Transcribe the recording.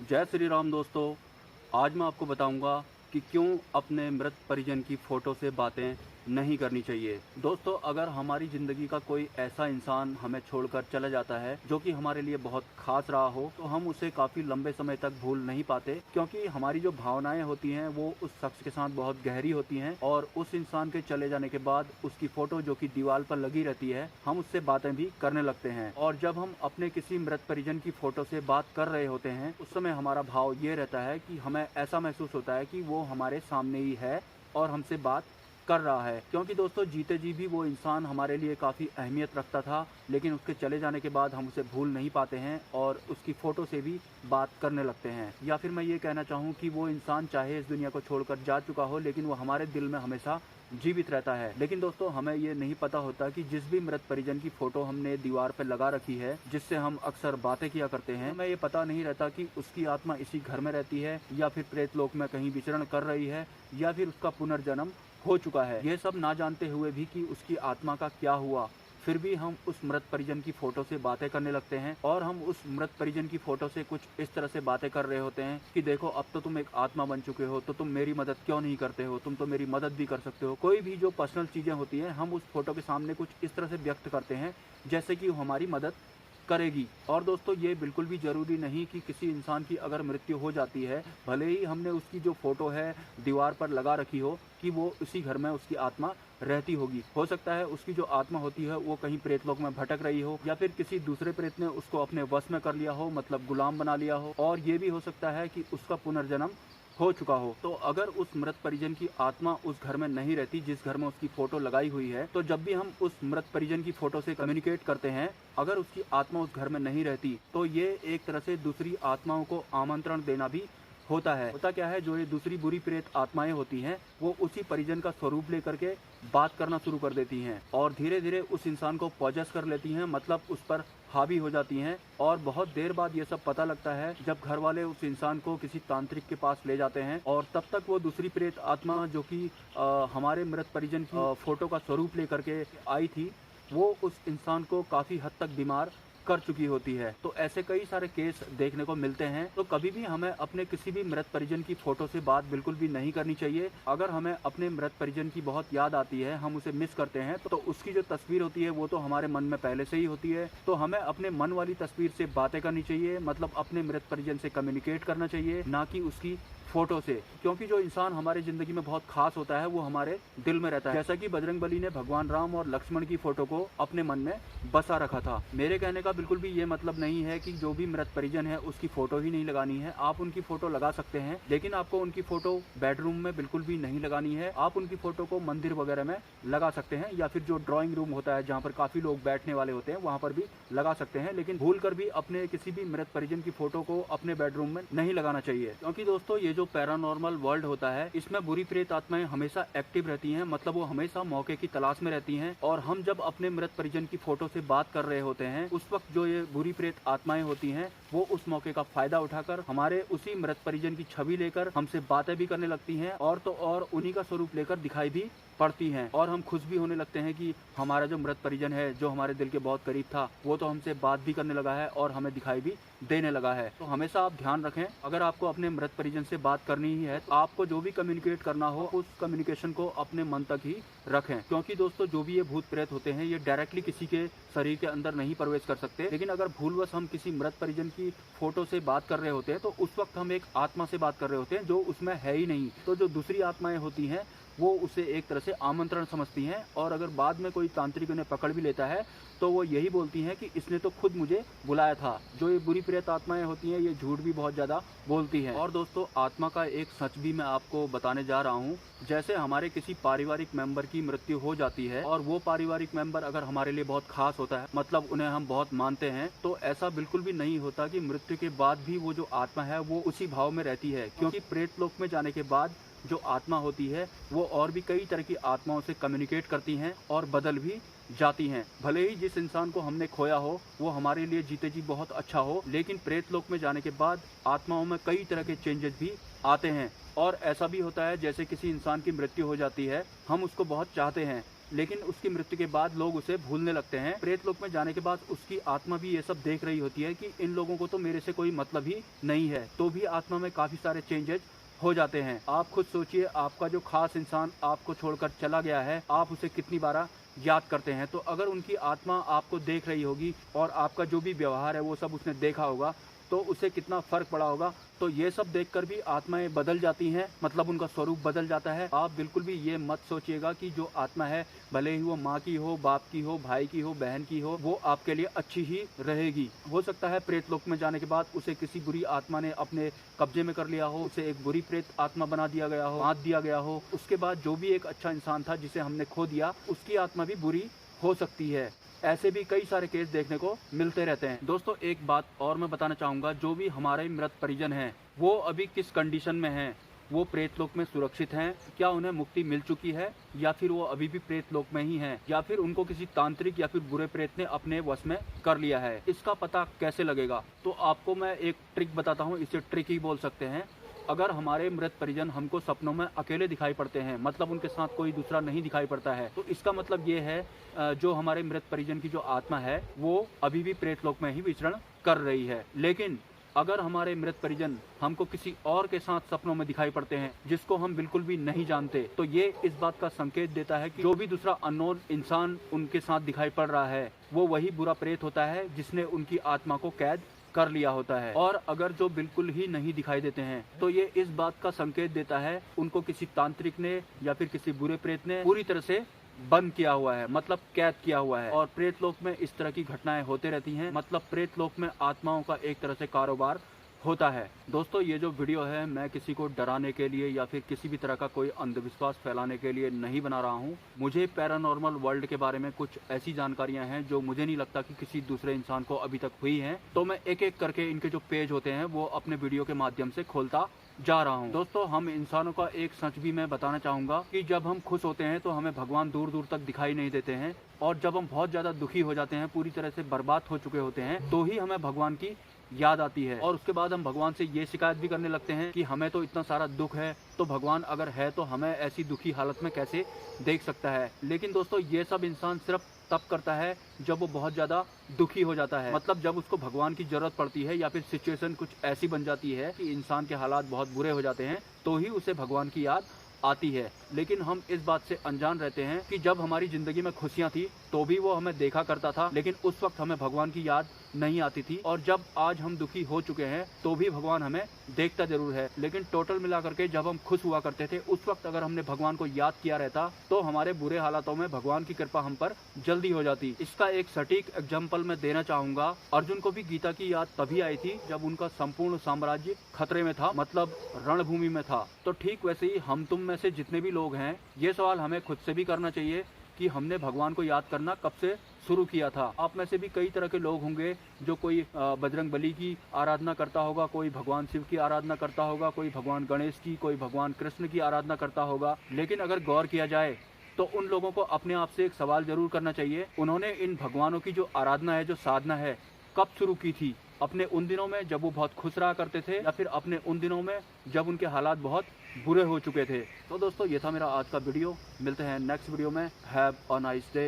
जय श्री राम दोस्तों। आज मैं आपको बताऊंगा कि क्यों अपने मृत परिजन की फ़ोटो से बातें नहीं करनी चाहिए। दोस्तों, अगर हमारी ज़िंदगी का कोई ऐसा इंसान हमें छोड़कर चला जाता है जो कि हमारे लिए बहुत ख़ास रहा हो, तो हम उसे काफ़ी लंबे समय तक भूल नहीं पाते, क्योंकि हमारी जो भावनाएं होती हैं वो उस शख्स के साथ बहुत गहरी होती हैं। और उस इंसान के चले जाने के बाद उसकी फ़ोटो जो कि दीवार पर लगी रहती है, हम उससे बातें भी करने लगते हैं। और जब हम अपने किसी मृत परिजन की फ़ोटो से बात कर रहे होते हैं, उस समय हमारा भाव ये रहता है कि हमें ऐसा महसूस होता है कि वो हमारे सामने ही है और हमसे बात कर रहा है। क्योंकि दोस्तों, जीते जी भी वो इंसान हमारे लिए काफ़ी अहमियत रखता था, लेकिन उसके चले जाने के बाद हम उसे भूल नहीं पाते हैं और उसकी फ़ोटो से भी बात करने लगते हैं। या फिर मैं ये कहना चाहूँ कि वो इंसान चाहे इस दुनिया को छोड़कर जा चुका हो, लेकिन वो हमारे दिल में हमेशा जीवित रहता है। लेकिन दोस्तों, हमें ये नहीं पता होता कि जिस भी मृत परिजन की फ़ोटो हमने दीवार पर लगा रखी है, जिससे हम अक्सर बातें किया करते हैं, हमें ये पता नहीं रहता कि उसकी आत्मा इसी घर में रहती है या फिर प्रेतलोक में कहीं विचरण कर रही है या फिर उसका पुनर्जन्म हो चुका है। ये सब ना जानते हुए भी कि उसकी आत्मा का क्या हुआ, फिर भी हम उस मृत परिजन की फ़ोटो से बातें करने लगते हैं। और हम उस मृत परिजन की फ़ोटो से कुछ इस तरह से बातें कर रहे होते हैं कि देखो, अब तो तुम एक आत्मा बन चुके हो, तो तुम मेरी मदद क्यों नहीं करते हो, तुम तो मेरी मदद भी कर सकते हो। कोई भी जो पर्सनल चीज़ें होती हैं, हम उस फ़ोटो के सामने कुछ इस तरह से व्यक्त करते हैं जैसे कि वो हमारी मदद करेगी। और दोस्तों, ये बिल्कुल भी ज़रूरी नहीं कि किसी इंसान की अगर मृत्यु हो जाती है, भले ही हमने उसकी जो फ़ोटो है दीवार पर लगा रखी हो, कि वो उसी घर में उसकी आत्मा रहती होगी। हो सकता है उसकी जो आत्मा होती है वो कहीं प्रेतलोक में भटक रही हो, या फिर किसी दूसरे प्रेत ने उसको अपने वश में कर लिया हो, मतलब गुलाम बना लिया हो। और ये भी हो सकता है कि उसका पुनर्जन्म हो चुका हो। तो अगर उस मृत परिजन की आत्मा उस घर में नहीं रहती जिस घर में उसकी फ़ोटो लगाई हुई है, तो जब भी हम उस मृत परिजन की फ़ोटो से कम्युनिकेट करते हैं, अगर उसकी आत्मा उस घर में नहीं रहती, तो ये एक तरह से दूसरी आत्माओं को आमंत्रण देना भी होता है। होता क्या है, जो ये दूसरी बुरी प्रेत आत्माएं होती हैं, वो उसी परिजन का स्वरूप लेकर के बात करना शुरू कर देती हैं और धीरे धीरे उस इंसान को पॉजेस कर लेती हैं, मतलब उस पर हावी हो जाती हैं। और बहुत देर बाद ये सब पता लगता है जब घर वाले उस इंसान को किसी तांत्रिक के पास ले जाते हैं, और तब तक वो दूसरी प्रेत आत्मा जो कि हमारे मृत परिजन की फोटो का स्वरूप लेकर के आई थी, वो उस इंसान को काफ़ी हद तक बीमार कर चुकी होती है। तो ऐसे कई सारे केस देखने को मिलते हैं। तो कभी भी हमें अपने किसी भी मृत परिजन की फोटो से बात बिल्कुल भी नहीं करनी चाहिए। अगर हमें अपने मृत परिजन की बहुत याद आती है, हम उसे मिस करते हैं, तो उसकी जो तस्वीर होती है वो तो हमारे मन में पहले से ही होती है। तो हमें अपने मन वाली तस्वीर से बातें करनी चाहिए, मतलब अपने मृत परिजन से कम्युनिकेट करना चाहिए, ना कि उसकी फोटो से। क्योंकि जो इंसान हमारे जिंदगी में बहुत खास होता है वो हमारे दिल में रहता है। जैसा कि बजरंगबली ने भगवान राम और लक्ष्मण की फोटो को अपने मन में बसा रखा था। मेरे कहने का बिल्कुल भी ये मतलब नहीं है कि जो भी मृत परिजन है उसकी फोटो ही नहीं लगानी है। आप उनकी फोटो लगा सकते हैं, लेकिन आपको उनकी फोटो बेडरूम में बिल्कुल भी नहीं लगानी है। आप उनकी फोटो को मंदिर वगैरह में लगा सकते हैं, या फिर जो ड्राइंग रूम होता है जहाँ पर काफी लोग बैठने वाले होते हैं वहाँ पर भी लगा सकते हैं। लेकिन भूल कर भी अपने किसी भी मृत परिजन की फोटो को अपने बेडरूम में नहीं लगाना चाहिए। क्योंकि दोस्तों, ये जो पैरानॉर्मल वर्ल्ड होता है, इसमें बुरी प्रेत आत्माएं हमेशा एक्टिव रहती हैं, मतलब वो हमेशा मौके की तलाश में रहती हैं। और हम जब अपने मृत परिजन की फोटो से बात कर रहे होते हैं, उस वक्त जो ये बुरी प्रेत आत्माएं होती हैं वो उस मौके का फायदा उठाकर हमारे उसी मृत परिजन की छवि लेकर हमसे बातें भी करने लगती हैं, और तो और उन्हीं का स्वरूप लेकर दिखाई भी पड़ती हैं। और हम खुश भी होने लगते हैं कि हमारा जो मृत परिजन है, जो हमारे दिल के बहुत करीब था, वो तो हमसे बात भी करने लगा है और हमें दिखाई भी देने लगा है। तो हमेशा आप ध्यान रखें, अगर आपको अपने मृत परिजन से बात करनी ही है, तो आपको जो भी कम्युनिकेट करना हो उस कम्युनिकेशन को अपने मन तक ही रखें। क्योंकि दोस्तों, जो भी ये भूत प्रेत होते हैं, ये डायरेक्टली किसी के शरीर के अंदर नहीं प्रवेश कर सकते। लेकिन अगर भूलवश हम किसी मृत परिजन की फोटो से बात कर रहे होते हैं, तो उस वक्त हम एक आत्मा से बात कर रहे होते हैं जो उसमें है ही नहीं। तो जो दूसरी आत्माएं होती हैं वो उसे एक तरह से आमंत्रण समझती हैं, और अगर बाद में कोई तांत्रिक उन्हें पकड़ भी लेता है तो वो यही बोलती हैं कि इसने तो खुद मुझे बुलाया था। जो ये बुरी प्रेत आत्माएं होती हैं, ये झूठ भी बहुत ज़्यादा बोलती हैं। और दोस्तों, आत्मा का एक सच भी मैं आपको बताने जा रहा हूँ। जैसे हमारे किसी पारिवारिक मेंबर की मृत्यु हो जाती है, और वो पारिवारिक मेंबर अगर हमारे लिए बहुत खास होता है, मतलब उन्हें हम बहुत मानते हैं, तो ऐसा बिल्कुल भी नहीं होता कि मृत्यु के बाद भी वो जो आत्मा है वो उसी भाव में रहती है। क्योंकि प्रेत लोक में जाने के बाद जो आत्मा होती है वो और भी कई तरह की आत्माओं से कम्युनिकेट करती हैं और बदल भी जाती हैं। भले ही जिस इंसान को हमने खोया हो वो हमारे लिए जीते जी बहुत अच्छा हो, लेकिन प्रेत लोक में जाने के बाद आत्माओं में कई तरह के चेंजेस भी आते हैं। और ऐसा भी होता है जैसे किसी इंसान की मृत्यु हो जाती है, हम उसको बहुत चाहते हैं, लेकिन उसकी मृत्यु के बाद लोग उसे भूलने लगते हैं। प्रेत लोक में जाने के बाद उसकी आत्मा भी ये सब देख रही होती है कि इन लोगों को तो मेरे से कोई मतलब ही नहीं है, तो भी आत्मा में काफी सारे चेंजेस हो जाते हैं। आप खुद सोचिए, आपका जो खास इंसान आपको छोड़कर चला गया है, आप उसे कितनी बार याद करते हैं। तो अगर उनकी आत्मा आपको देख रही होगी और आपका जो भी व्यवहार है वो सब उसने देखा होगा, तो उसे कितना फर्क पड़ा होगा। तो ये सब देखकर भी आत्माएं बदल जाती हैं, मतलब उनका स्वरूप बदल जाता है। आप बिल्कुल भी ये मत सोचिएगा कि जो आत्मा है, भले ही वो माँ की हो, बाप की हो, भाई की हो, बहन की हो, वो आपके लिए अच्छी ही रहेगी। हो सकता है प्रेत लोक में जाने के बाद उसे किसी बुरी आत्मा ने अपने कब्जे में कर लिया हो, उसे एक बुरी प्रेत आत्मा बना दिया गया हो, बांध दिया गया हो। उसके बाद जो भी एक अच्छा इंसान था जिसे हमने खो दिया, उसकी आत्मा भी बुरी हो सकती है। ऐसे भी कई सारे केस देखने को मिलते रहते हैं। दोस्तों, एक बात और मैं बताना चाहूँगा, जो भी हमारे मृत परिजन हैं वो अभी किस कंडीशन में हैं, वो प्रेत लोक में सुरक्षित हैं, क्या उन्हें मुक्ति मिल चुकी है, या फिर वो अभी भी प्रेत लोक में ही हैं, या फिर उनको किसी तांत्रिक या फिर बुरे प्रेत ने अपने वश में कर लिया है। इसका पता कैसे लगेगा? तो आपको मैं एक ट्रिक बताता हूँ, इसे ट्रिक ही बोल सकते हैं। अगर हमारे मृत परिजन हमको सपनों में अकेले दिखाई पड़ते हैं, मतलब उनके साथ कोई दूसरा नहीं दिखाई पड़ता है, तो इसका मतलब ये है जो हमारे मृत परिजन की जो आत्मा है वो अभी भी प्रेत लोक में ही विचरण कर रही है। लेकिन अगर हमारे मृत परिजन हमको किसी और के साथ सपनों में दिखाई पड़ते हैं जिसको हम बिल्कुल भी नहीं जानते, तो ये इस बात का संकेत देता है कि जो भी दूसरा अननोन इंसान उनके साथ दिखाई पड़ रहा है वो वही बुरा प्रेत होता है जिसने उनकी आत्मा को कैद कर लिया होता है। और अगर जो बिल्कुल ही नहीं दिखाई देते हैं, तो ये इस बात का संकेत देता है उनको किसी तांत्रिक ने या फिर किसी बुरे प्रेत ने पूरी तरह से बंद किया हुआ है, मतलब कैद किया हुआ है। और प्रेत लोक में इस तरह की घटनाएं होते रहती हैं, मतलब प्रेत लोक में आत्माओं का एक तरह से कारोबार होता है। दोस्तों, ये जो वीडियो है मैं किसी को डराने के लिए या फिर किसी भी तरह का कोई अंधविश्वास फैलाने के लिए नहीं बना रहा हूँ। मुझे पैरानॉर्मल वर्ल्ड के बारे में कुछ ऐसी जानकारियां हैं जो मुझे नहीं लगता कि किसी दूसरे इंसान को अभी तक हुई हैं, तो मैं एक एक करके इनके जो पेज होते हैं वो अपने वीडियो के माध्यम से खोलता जा रहा हूँ। दोस्तों, हम इंसानों का एक सच भी मैं बताना चाहूँगा कि जब हम खुश होते हैं तो हमें भगवान दूर दूर तक दिखाई नहीं देते हैं, और जब हम बहुत ज़्यादा दुखी हो जाते हैं, पूरी तरह से बर्बाद हो चुके होते हैं, तो ही हमें भगवान की याद आती है। और उसके बाद हम भगवान से ये शिकायत भी करने लगते हैं कि हमें तो इतना सारा दुख है, तो भगवान अगर है तो हमें ऐसी दुखी हालत में कैसे देख सकता है। लेकिन दोस्तों, ये सब इंसान सिर्फ तब करता है जब वो बहुत ज़्यादा दुखी हो जाता है, मतलब जब उसको भगवान की जरूरत पड़ती है या फिर सिचुएशन कुछ ऐसी बन जाती है कि इंसान के हालात बहुत बुरे हो जाते हैं, तो ही उसे भगवान की याद आती है। लेकिन हम इस बात से अनजान रहते हैं कि जब हमारी जिंदगी में खुशियां थी तो भी वो हमें देखा करता था, लेकिन उस वक्त हमें भगवान की याद नहीं आती थी। और जब आज हम दुखी हो चुके हैं तो भी भगवान हमें देखता जरूर है, लेकिन टोटल मिला करके जब हम खुश हुआ करते थे उस वक्त अगर हमने भगवान को याद किया रहता तो हमारे बुरे हालातों में भगवान की कृपा हम पर जल्दी हो जाती। इसका एक सटीक एग्जाम्पल मैं देना चाहूंगा। अर्जुन को भी गीता की याद तभी आई थी जब उनका संपूर्ण साम्राज्य खतरे में था, मतलब रणभूमि में था। तो ठीक वैसे ही हम तुम में से जितने भी लोग हैं, ये सवाल हमें खुद से भी करना चाहिए कि हमने भगवान को याद करना कब से शुरू किया था। आप में से भी कई तरह के लोग होंगे, जो कोई बजरंग बली की आराधना करता होगा, कोई भगवान शिव की आराधना करता होगा, कोई भगवान गणेश की, कोई भगवान कृष्ण की आराधना करता होगा। लेकिन अगर गौर किया जाए तो उन लोगों को अपने आप से एक सवाल जरूर करना चाहिए, उन्होंने इन भगवानों की जो आराधना है, जो साधना है, कब शुरू की थी? अपने उन दिनों में जब वो बहुत खुश रहा करते थे, या फिर अपने उन दिनों में जब उनके हालात बहुत बुरे हो चुके थे? तो दोस्तों, ये था मेरा आज का वीडियो। मिलते हैं नेक्स्ट वीडियो में। Have a nice day.